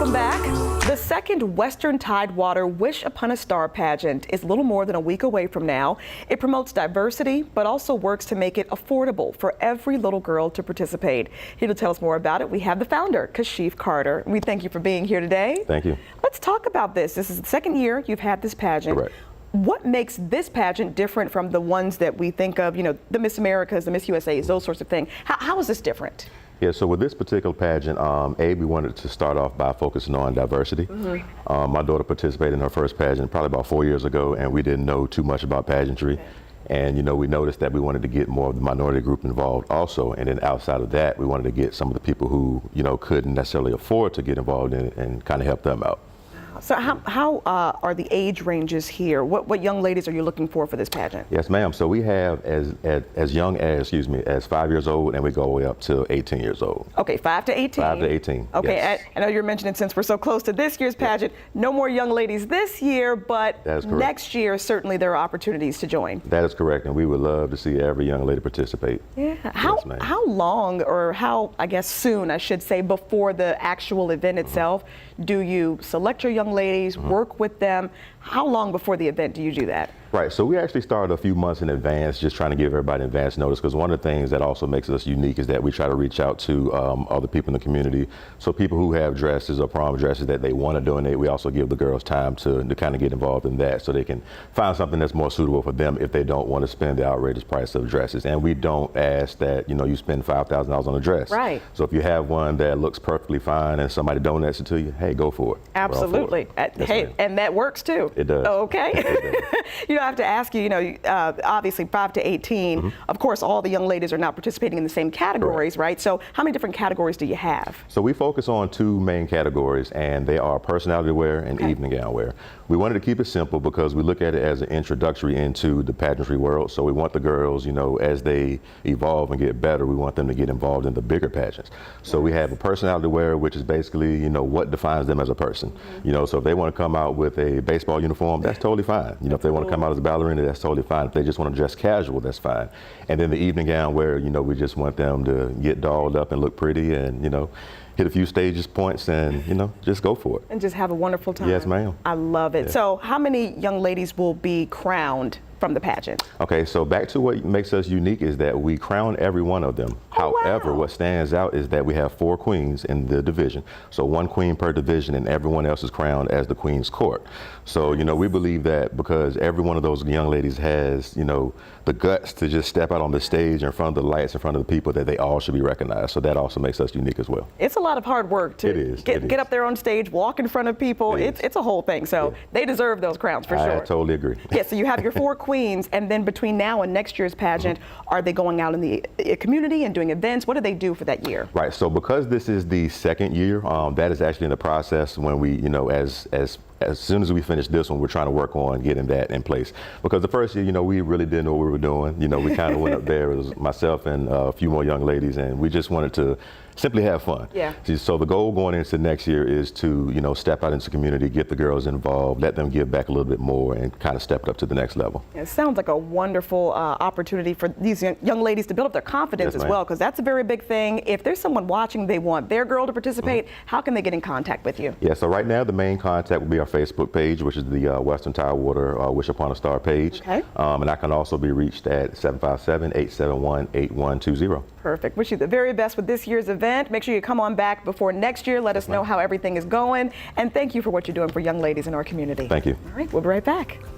Welcome back. The second Western Tidewater Wish Upon a Star pageant is a little more than a week away from now. It promotes diversity, but also works to make it affordable for every little girl to participate. Here to tell us more about it, we have the founder, Kashif Carter. We thank you for being here today. Thank you. Let's talk about this. This is the second year you've had this pageant. Correct. What makes this pageant different from the ones that we think of, you know, the Miss Americas, the Miss USAs, those sorts of things? How is this different? Yeah, so with this particular pageant, we wanted to start off by focusing on diversity. My daughter participated in her first pageant probably about 4 years ago, and we didn't know too much about pageantry. Okay. And, you know, we noticed that we wanted to get more of the minority group involved also. And then outside of that, we wanted to get some of the people who, you know, couldn't necessarily afford to get involved in it and kind of help them out. So how are the age ranges here? What young ladies are you looking for this pageant? Yes, ma'am. So we have as young as, as 5 years old, and we go all the way up to 18 years old. Okay, 5 to 18. 5 to 18. Okay, yes. I know you're mentioning since we're so close to this year's pageant, no more young ladies this year, but next year certainly there are opportunities to join. That is correct, and we would love to see every young lady participate. Yeah. How long, or how, I guess soon, I should say, before the actual event itself, do you select your young ladies, work with them? How long before the event do you do that? Right, so we actually started a few months in advance, just trying to give everybody advance notice, because one of the things that also makes us unique is that we try to reach out to other people in the community. So people who have dresses or prom dresses that they want to donate, we also give the girls time to kind of get involved in that, so they can find something that's more suitable for them if they don't want to spend the outrageous price of dresses. And we don't ask that, you know, you spend $5,000 on a dress. Right. So if you have one that looks perfectly fine and somebody donates it to you, hey, go for it. Absolutely. Hey, and that works too. It does. Okay. It does. You know, I have to ask you, you know, obviously 5 to 18, of course, all the young ladies are not participating in the same categories, right? So how many different categories do you have? So we focus on two main categories, and they are personality wear and evening gown wear. We wanted to keep it simple because we look at it as an introductory into the pageantry world. So we want the girls, you know, as they evolve and get better, we want them to get involved in the bigger pageants. So we have a personality wear, which is basically, you know, what defines them as a person. You know, so if they want to come out with a baseball uniform, that's totally fine. You know, if they want to come out as a ballerina, that's totally fine. If they just want to dress casual, that's fine. And then the evening gown wear, you know, we just want them to get dolled up and look pretty and, you know, hit a few stages points and, you know, just go for it. And just have a wonderful time. Yes, ma'am. I love it. Yeah. So how many young ladies will be crowned from the pageant? Okay, so back to what makes us unique is that we crown every one of them. However, what stands out is that we have 4 queens in the division. So 1 queen per division, and everyone else is crowned as the Queen's Court. So, you know, we believe that because every one of those young ladies has, you know, the guts to just step out on the stage in front of the lights, in front of the people, that they all should be recognized. So that also makes us unique as well. It's a lot of hard work to get up there on stage, walk in front of people. It's a whole thing. So they deserve those crowns for sure. I totally agree. Yeah, so you have your 4 queens, and then between now and next year's pageant, are they going out in the community and doing events? What do they do for that year? Right, so because this is the second year, that is actually in the process when we, you know, as soon as we finish this one, we're trying to work on getting that in place. Because the first year, you know, we really didn't know what we were doing. You know, we kind of went up there, it was myself and a few more young ladies, and we just wanted to simply have fun. Yeah. So the goal going into next year is to, you know, step out into the community, get the girls involved, let them give back a little bit more, and kind of step it up to the next level. It sounds like a wonderful opportunity for these young ladies to build up their confidence as well, because that's a very big thing. If there's someone watching, they want their girl to participate, how can they get in contact with you? Yeah, so right now the main contact will be our Facebook page, which is the Western Tidewater Wish Upon a Star page. Okay. And I can also be reached at 757-871-8120. Perfect. Wish you the very best with this year's event. Make sure you come on back before next year. Let us know how everything is going. And thank you for what you're doing for young ladies in our community. Thank you. All right, we'll be right back.